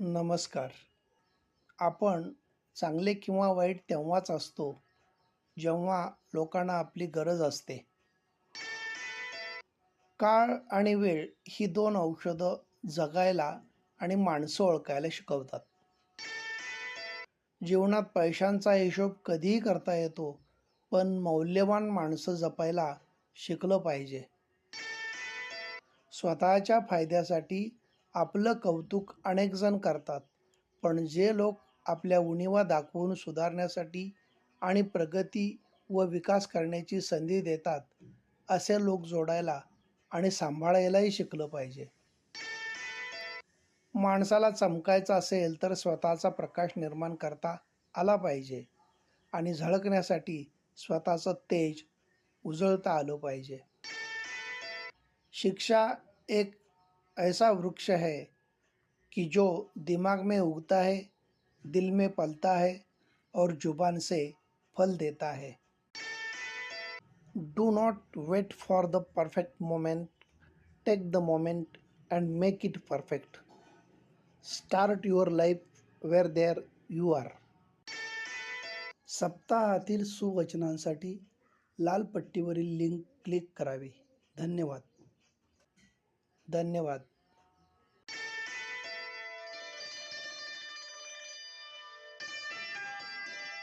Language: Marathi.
नमस्कार. आपण चांगले किंवा वाईट तेव्हाच असतो, जेव्हा लोकांना आपली गरज असते. काळ आणि वेळ ही दोन औषधं जगायला आणि माणसं ओळखायला शिकवतात. जीवनात पैशांचा हिशोब कधीही करता येतो, पण मौल्यवान माणसं जपायला शिकलं पाहिजे. स्वतःच्या फायद्यासाठी आपलं कौतुक अनेक जण करतात, पण जे लोक आपल्या उणिवा दाखवून सुधारण्यासाठी आणि प्रगती व विकास करण्याची संधी देतात, असे लोक जोडायला आणि सांभाळायलाही शिकलं पाहिजे. माणसाला चमकायचं असेल तर स्वतःचा प्रकाश निर्माण करता आला पाहिजे आणि झळकण्यासाठी स्वतःचं तेज उजळता आलं पाहिजे. शिक्षा एक ऐसा वृक्ष है कि जो दिमाग में उगता है, दिल में पलता है और जुबान से फल देता है. Do not wait for the perfect moment. Take the moment and make it perfect. Start your life where there you are. सप्ताहातील सुवचनांसाठी लाल पट्टीवरील लिंक क्लिक करावी. धन्यवाद.